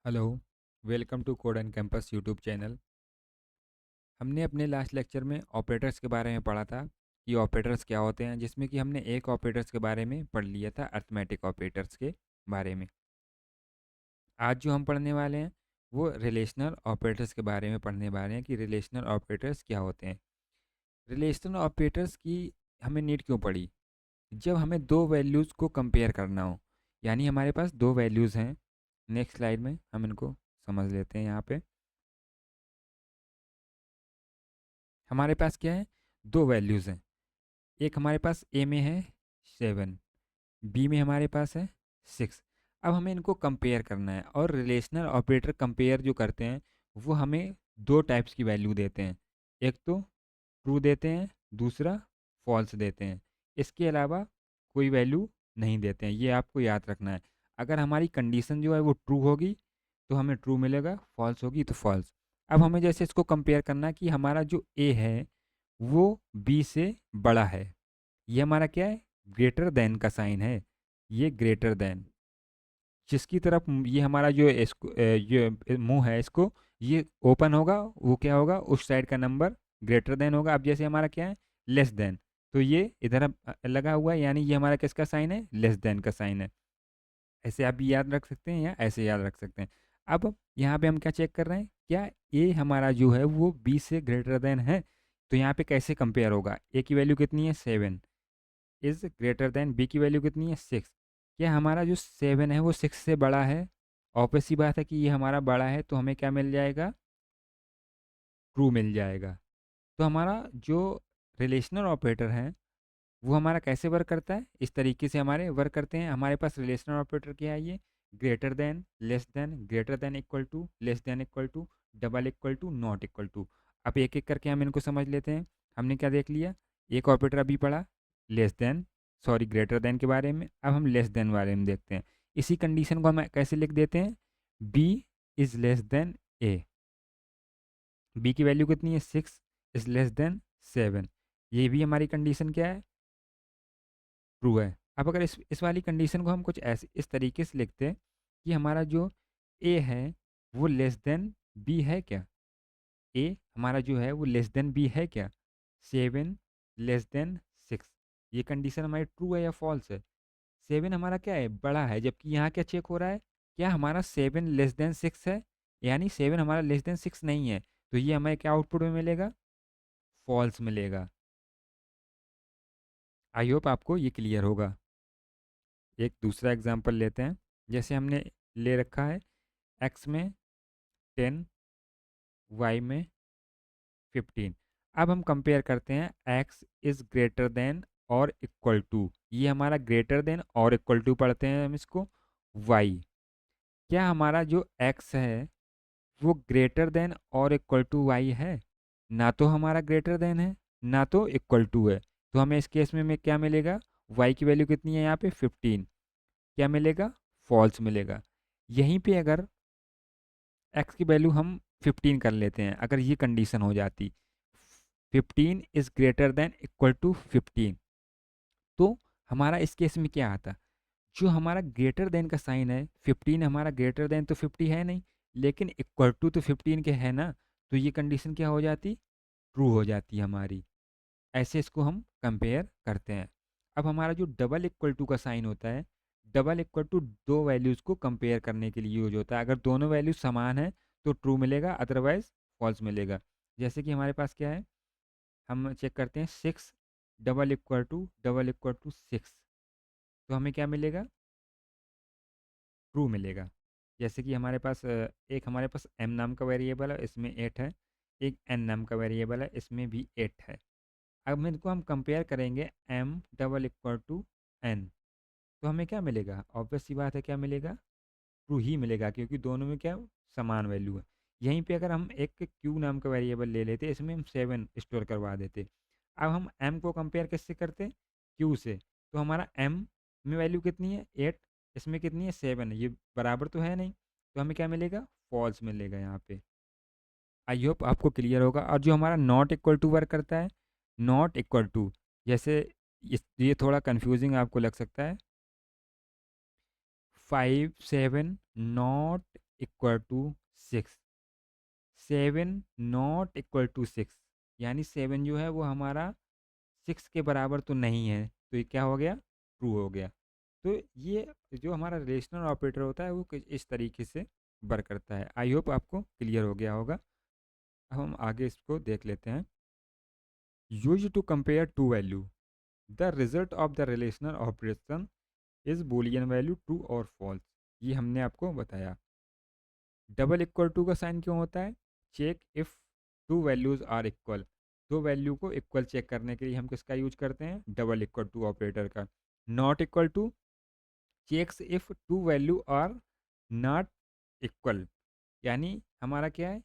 Hello. Welcome to code and campus YouTube channel. हमने अपने last lecture में operators के बारे में पढ़ा था कि ऑपरेटर्स क्या होते हैं, जिसमें कि हमने एक ऑपरेटर्स के बारे में पढ़ लिया था, अरिथमेटिक ऑपरेटर्स के बारे में। आज जो हम पढ़ने वाले हैं वो रिलेशनल ऑपरेटर्स के बारे में पढ़ने वाले हैं कि रिलेशनल ऑपरेटर्स क्या होते हैं। रिलेशनल ऑपरेटर्स की हमें नीड क्यों पड़ी? जब हमें दो वैल्यूज़ को कंपेयर करना हो, यानी हमारे पास दो वैल्यूज़ हैं। नेक्स्ट स्लाइड में हम इनको समझ लेते हैं। यहाँ पे हमारे पास क्या है? दो वैल्यूज़ हैं। एक हमारे पास ए में है 7, बी में हमारे पास है 6। अब हमें इनको कंपेयर करना है, और रिलेशनल ऑपरेटर कंपेयर जो करते हैं वो हमें दो टाइप्स की वैल्यू देते हैं। एक तो ट्रू देते हैं, दूसरा फॉल्स देते हैं। इसके अलावा कोई वैल्यू नहीं देते हैं, ये आपको याद रखना है। अगर हमारी कंडीशन जो है वो ट्रू होगी तो हमें ट्रू मिलेगा, फॉल्स होगी तो फॉल्स। अब हमें जैसे इसको कंपेयर करना है कि हमारा जो ए है वो बी से बड़ा है। ये हमारा क्या है? ग्रेटर देन का साइन है। ये ग्रेटर देन, जिसकी तरफ ये हमारा जो इसको ये मुंह है, इसको ये ओपन होगा, वो क्या होगा? उस साइड का नंबर ग्रेटर देन होगा। अब जैसे हमारा क्या है? लेस देन, तो ये इधर अब लगा हुआ है, यानी ये हमारा किसका साइन है? लेस देन का साइन है। ऐसे आप भी याद रख सकते हैं या ऐसे याद रख सकते हैं। अब यहाँ पे हम क्या चेक कर रहे हैं? क्या ए हमारा जो है वो बी से ग्रेटर देन है? तो यहाँ पे कैसे कंपेयर होगा? ए की वैल्यू कितनी है? 7 इज़ ग्रेटर देन बी की वैल्यू कितनी है? 6। क्या हमारा जो 7 है वो 6 से बड़ा है? ऑब्वियस सी बात है कि ये हमारा बड़ा है, तो हमें क्या मिल जाएगा? ट्रू मिल जाएगा। तो हमारा जो रिलेशनल ऑपरेटर है वो हमारा कैसे वर्क करता है? इस तरीके से हमारे वर्क करते हैं। हमारे पास रिलेशनल ऑपरेटर क्या है? ये greater than, less than, greater than equal to, less than equal to, double equal to, not equal to. अब एक एक करके हम इनको समझ लेते हैं। हमने क्या देख लिया? एक ऑपरेटर अभी पढ़ा less than, sorry greater than के बारे में। अब हम लेस देन बारे में देखते हैं। इसी कंडीशन को हम कैसे लिख देते हैं? B is less than A. B की वैल्यू कितनी है? 6 इज लेस देन 7। ये भी हमारी कंडीशन क्या है? ट्रू है। अब अगर इस वाली कंडीशन को हम कुछ ऐसे इस तरीके से लिखते हैं कि हमारा जो ए है वो लेस देन बी है क्या? ए हमारा जो है वो लेस देन बी है क्या? 7 लेस देन 6। ये कंडीशन हमारी ट्रू है या फॉल्स है? 7 हमारा क्या है? बड़ा है, जबकि यहाँ क्या चेक हो रहा है? क्या हमारा 7 लेस देन 6 है? यानी 7 हमारा लेस देन 6 नहीं है। तो ये हमें क्या आउटपुट में मिलेगा? फॉल्स मिलेगा। आई होप आपको ये क्लियर होगा। एक दूसरा एग्जांपल लेते हैं। जैसे हमने ले रखा है एक्स में 10, वाई में 15। अब हम कंपेयर करते हैं एक्स इज ग्रेटर देन और इक्वल टू, ये हमारा ग्रेटर देन और इक्वल टू पढ़ते हैं हम इसको, वाई। क्या हमारा जो एक्स है वो ग्रेटर देन और इक्वल टू वाई है? ना तो हमारा ग्रेटर देन है, ना तो इक्वल टू है। तो हमें इस केस में क्या मिलेगा? वाई की वैल्यू कितनी है यहाँ पे? 15। क्या मिलेगा? फॉल्स मिलेगा। यहीं पे अगर एक्स की वैल्यू हम 15 कर लेते हैं, अगर ये कंडीशन हो जाती 15 is greater than equal to 15, तो हमारा इस केस में क्या आता? जो हमारा ग्रेटर देन का साइन है, 15 हमारा ग्रेटर देन तो 50 है नहीं, लेकिन इक्वल टू तो 15 के है ना। तो ये कंडीशन क्या हो जाती? ट्रू हो जाती है हमारी। ऐसे इसको हम कंपेयर करते हैं। अब हमारा जो डबल इक्वल टू का साइन होता है, डबल इक्वल टू दो वैल्यूज़ को कंपेयर करने के लिए यूज होता है। अगर दोनों वैल्यूज समान है तो ट्रू मिलेगा, अदरवाइज फॉल्स मिलेगा। जैसे कि हमारे पास क्या है, हम चेक करते हैं 6 डबल इक्वल टू 6, तो हमें क्या मिलेगा? ट्रू मिलेगा। जैसे कि हमारे पास एक हमारे पास m नाम का वेरिएबल है, इसमें 8 है। एक n नाम का वेरिएबल है, इसमें भी 8 है। अब इनको हम कंपेयर करेंगे m double equal to n, तो हमें क्या मिलेगा? ऑब्वियस सी बात है, क्या मिलेगा? ट्रू ही मिलेगा, क्योंकि दोनों में क्या समान वैल्यू है। यहीं पे अगर हम एक q नाम का वेरिएबल ले लेते, इसमें हम 7 स्टोर करवा देते। अब हम m को कंपेयर किससे करते? q से। तो हमारा m में वैल्यू कितनी है? 8, इसमें कितनी है? 7 है। ये बराबर तो है नहीं, तो हमें क्या मिलेगा? फॉल्स मिलेगा यहाँ पे। आई होप आपको क्लियर होगा। और जो हमारा नॉट इक्वल टू वर्क करता है, नॉट इक्वल टू, जैसे ये थोड़ा कंफ्यूजिंग आपको लग सकता है। 5 7 not equal to 6, 7 not equal to 6, यानी 7 जो है वो हमारा 6 के बराबर तो नहीं है, तो ये क्या हो गया, ट्रू हो गया। तो ये जो हमारा रिलेशनल ऑपरेटर होता है वो कुछ इस तरीके से वर्क करता है। आई होप आपको क्लियर हो गया होगा। अब हम आगे इसको देख लेते हैं। Use to compare two value, the result of the relational operation is boolean value true और फॉल्स। ये हमने आपको बताया। डबल इक्वल टू का साइन क्यों होता है, check if two values are equal. दो वैल्यू को इक्वल चेक करने के लिए हम किसका यूज करते हैं, डबल इक्वल टू ऑपरेटर का। Not equal to checks if two value are not equal, यानी हमारा क्या है,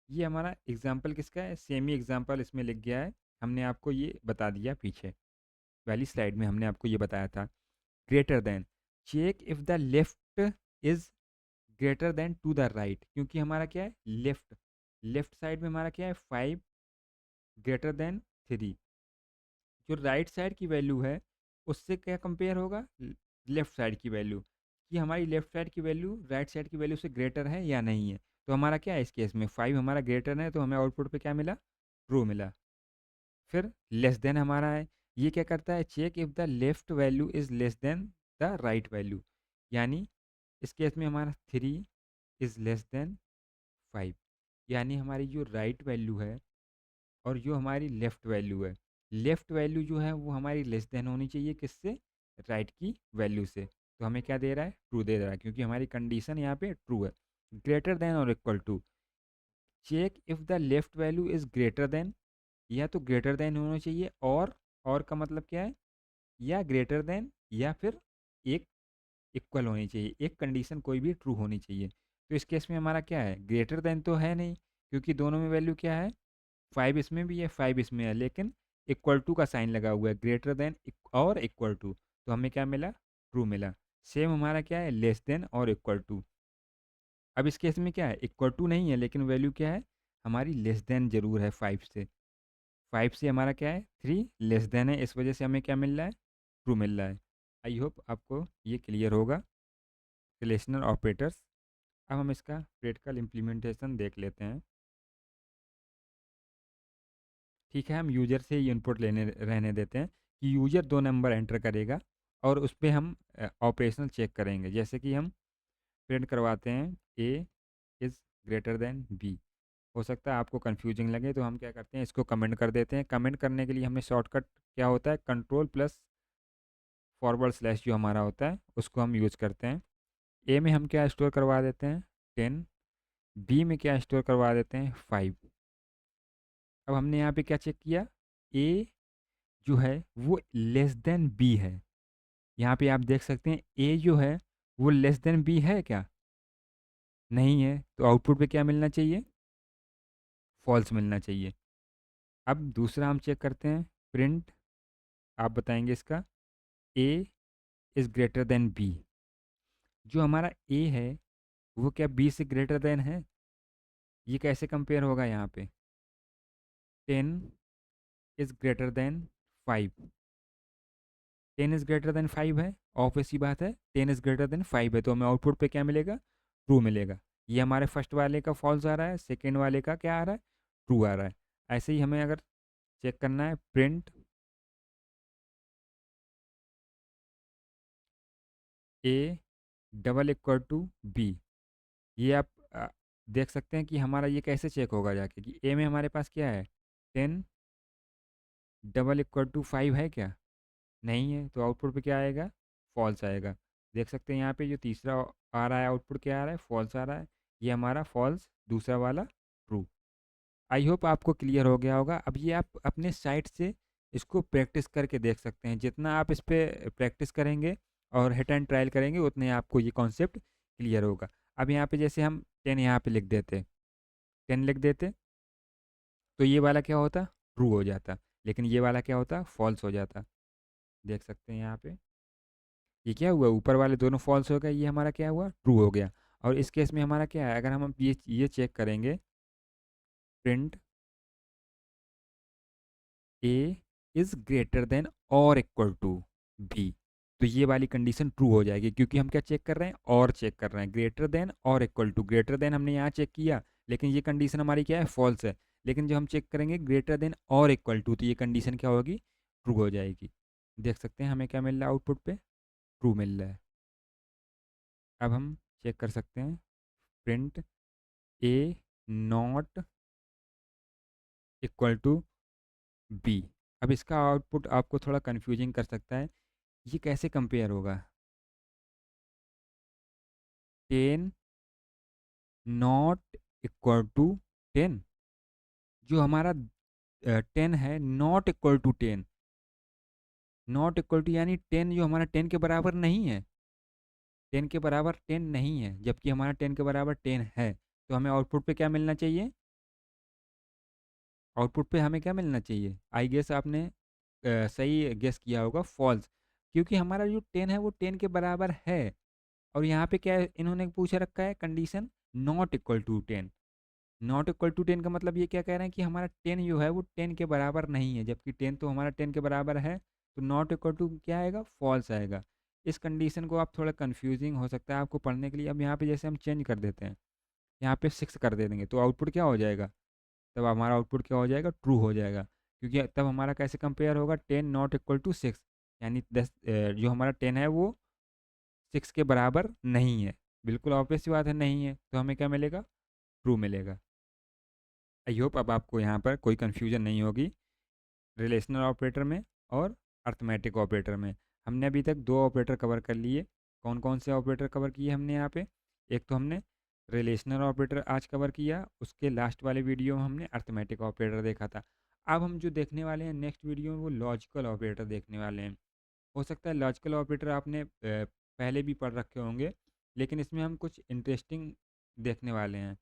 ये हमारा एग्जाम्पल किसका है, सेमी एग्जाम्पल इसमें लिख गया है। हमने आपको ये बता दिया पीछे वाली स्लाइड में, हमने आपको ये बताया था। Greater than, check if the left is greater than to the right, क्योंकि हमारा क्या है, लेफ्ट लेफ्ट साइड में हमारा क्या है, 5 ग्रेटर देन 3। जो राइट साइड की वैल्यू है उससे क्या कंपेयर होगा, लेफ्ट साइड की वैल्यू, कि हमारी लेफ्ट साइड की वैल्यू राइट साइड की वैल्यू से ग्रेटर है या नहीं है। तो हमारा क्या है इस केस में, 5 हमारा ग्रेटर है, तो हमें आउटपुट पे क्या मिला, ट्रू मिला। फिर लेस देन हमारा है, ये क्या करता है, check if the left value is less than the right value, यानी इस केस में हमारा 3 इज लेस देन 5, यानी हमारी जो राइट वैल्यू है और जो हमारी लेफ़्ट वैल्यू है, लेफ़्ट वैल्यू जो है वो हमारी लेस देन होनी चाहिए किससे, राइट की वैल्यू से। तो हमें क्या दे रहा है, ट्रू दे रहा है, क्योंकि हमारी कंडीशन यहाँ पे ट्रू है। ग्रेटर देन और equal to, check if the left value is greater than, या तो ग्रेटर देन होना चाहिए, और का मतलब क्या है, या ग्रेटर देन या फिर एक इक्वल होनी चाहिए, एक कंडीशन कोई भी ट्रू होनी चाहिए। तो इस केस में हमारा क्या है, ग्रेटर देन तो है नहीं, क्योंकि दोनों में वैल्यू क्या है, 5 इसमें भी है 5 इसमें है, लेकिन इक्वल टू का साइन लगा हुआ है, ग्रेटर देन और इक्वल टू, तो हमें क्या मिला, ट्रू मिला। सेम हमारा क्या है, लेस देन और इक्वल टू। अब इस केस में क्या है, इक्वल टू नहीं है, लेकिन वैल्यू क्या है, हमारी लेस देन जरूर है 5 से। 5 से हमारा क्या है, 3 लेस देन है, इस वजह से हमें क्या मिल रहा है, ट्रू मिल रहा है। आई होप आपको ये क्लियर होगा, रिलेशनल ऑपरेटर्स। अब हम इसका प्रैक्टिकल इम्प्लीमेंटेशन देख लेते हैं। ठीक है, हम यूजर से ही इनपुट लेने रहने देते हैं कि यूजर 2 नंबर एंटर करेगा और उस पर हम ऑपरेशन चेक करेंगे। जैसे कि हम प्रिंट करवाते हैं A is greater than B. हो सकता है आपको कंफ्यूजिंग लगे, तो हम क्या करते हैं, इसको कमेंट कर देते हैं। कमेंट करने के लिए हमें शॉर्टकट क्या होता है, कंट्रोल प्लस फॉरवर्ड स्लैश जो हमारा होता है उसको हम यूज़ करते हैं। ए में हम क्या स्टोर करवा देते हैं, 10। बी में क्या स्टोर करवा देते हैं, 5। अब हमने यहाँ पे क्या चेक किया, ए जो है वो लेस देन बी है। यहाँ पे आप देख सकते हैं ए जो है वो लेस देन बी है क्या, नहीं है, तो आउटपुट पे क्या मिलना चाहिए, फॉल्स मिलना चाहिए। अब दूसरा हम चेक करते हैं, प्रिंट, आप बताएंगे इसका, A is greater than B. जो हमारा ए है वो क्या बी से ग्रेटर देन है, ये कैसे कंपेयर होगा, यहाँ पे 10 is greater then 5। 10 is greater then 5 है, ऑब्वियस सी बात है, 10 इज़ ग्रेटर देन 5 है, तो हमें आउटपुट पे क्या मिलेगा, ट्रू मिलेगा। ये हमारे फर्स्ट वाले का फॉल्स आ रहा है, सेकेंड वाले का क्या आ रहा है, ट्रू आ रहा है। ऐसे ही हमें अगर चेक करना है, print A double equal to B, ये आप देख सकते हैं कि हमारा ये कैसे चेक होगा जाके, कि ए में हमारे पास क्या है, 10 डबल इक्वल टू 5 है क्या, नहीं है, तो आउटपुट पे क्या आएगा, फॉल्स आएगा। देख सकते हैं यहाँ पे जो तीसरा आ रहा है आउटपुट क्या आ रहा है, फॉल्स आ रहा है, ये हमारा फॉल्स, दूसरा वाला ट्रू। आई होप आपको क्लियर हो गया होगा। अब ये आप अपने साइट से इसको प्रैक्टिस करके देख सकते हैं, जितना आप इस पर प्रैक्टिस करेंगे और हिट एंड ट्रायल करेंगे उतने आपको ये कॉन्सेप्ट क्लियर होगा। अब यहाँ पे जैसे हम 10 यहाँ पे लिख देते, 10 लिख देते, तो ये वाला क्या होता, ट्रू हो जाता, लेकिन ये वाला क्या होता, फॉल्स हो जाता। देख सकते हैं यहाँ पे ये क्या हुआ, ऊपर वाले दोनों फॉल्स हो गए, ये हमारा क्या हुआ, ट्रू हो गया। और इस केस में हमारा क्या है, अगर हम ये चेक करेंगे, print A is greater than और इक्वल टू बी, तो ये वाली कंडीशन ट्रू हो जाएगी, क्योंकि हम क्या चेक कर रहे हैं, और चेक कर रहे हैं, ग्रेटर देन और इक्वल टू। ग्रेटर देन हमने यहाँ चेक किया, लेकिन ये कंडीशन हमारी क्या है, फॉल्स है। लेकिन जब हम चेक करेंगे ग्रेटर देन और इक्वल टू, तो ये कंडीशन क्या होगी, ट्रू हो जाएगी। देख सकते हैं हमें क्या मिल रहा है आउटपुट पे, ट्रू मिल रहा है। अब हम चेक कर सकते हैं, print A not equal to B. अब इसका आउटपुट आपको थोड़ा कंफ्यूजिंग कर सकता है, ये कैसे कंपेयर होगा, 10 नॉट इक्वल टू 10, जो हमारा 10 है not equal to 10, not equal to यानी 10 जो हमारा 10 के बराबर नहीं है, 10 के बराबर 10 नहीं है, जबकि हमारा 10 के बराबर 10 है। तो हमें आउटपुट पे क्या मिलना चाहिए, आउटपुट पे हमें क्या मिलना चाहिए, आई गेस आपने सही गेस किया होगा, फॉल्स, क्योंकि हमारा जो 10 है वो 10 के बराबर है। और यहाँ पे क्या इन्होंने पूछा रखा है condition, not equal to 10। Not equal to 10 का मतलब ये क्या कह रहे हैं कि हमारा 10 जो है वो 10 के बराबर नहीं है, जबकि 10 तो हमारा 10 के बराबर है। तो नॉट इक्वल टू क्या आएगा, फॉल्स आएगा। इस कंडीशन को आप थोड़ा कंफ्यूजिंग हो सकता है आपको पढ़ने के लिए। अब यहाँ पे जैसे हम चेंज कर देते हैं, यहाँ पे 6 कर दे देंगे, तो आउटपुट क्या हो जाएगा, तब हमारा आउटपुट क्या हो जाएगा, ट्रू हो जाएगा। क्योंकि तब हमारा कैसे कंपेयर होगा, 10 नॉट इक्वल टू 6, यानी 10 जो हमारा 10 है वो 6 के बराबर नहीं है। बिल्कुल ऑब्वियस सी बात है, नहीं है, तो हमें क्या मिलेगा, ट्रू मिलेगा। आई होप अब आपको यहाँ पर कोई कन्फ्यूजन नहीं होगी रिलेशनल ऑपरेटर में और अर्थमेटिक ऑपरेटर में। हमने अभी तक दो ऑपरेटर कवर कर लिए। कौन कौन से ऑपरेटर कवर किए हमने यहाँ पे, एक तो हमने रिलेशनल ऑपरेटर आज कवर किया, उसके लास्ट वाले वीडियो में हमने अर्थमेटिक ऑपरेटर देखा था। अब हम जो देखने वाले हैं नेक्स्ट वीडियो में वो लॉजिकल ऑपरेटर देखने वाले हैं। हो सकता है लॉजिकल ऑपरेटर आपने पहले भी पढ़ रखे होंगे, लेकिन इसमें हम कुछ इंटरेस्टिंग देखने वाले हैं,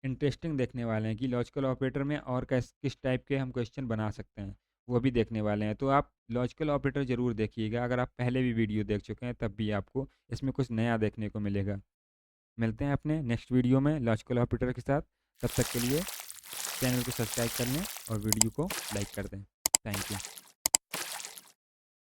इंटरेस्टिंग देखने वाले हैं कि लॉजिकल ऑपरेटर में और किस टाइप के हम क्वेश्चन बना सकते हैं, वो भी देखने वाले हैं। तो आप लॉजिकल ऑपरेटर ज़रूर देखिएगा, अगर आप पहले भी वीडियो देख चुके हैं तब भी आपको इसमें कुछ नया देखने को मिलेगा। मिलते हैं अपने नेक्स्ट वीडियो में लॉजिकल ऑपरेटर के साथ। तब तक के लिए चैनल को सब्सक्राइब कर लें और वीडियो को लाइक कर दें। Thank you.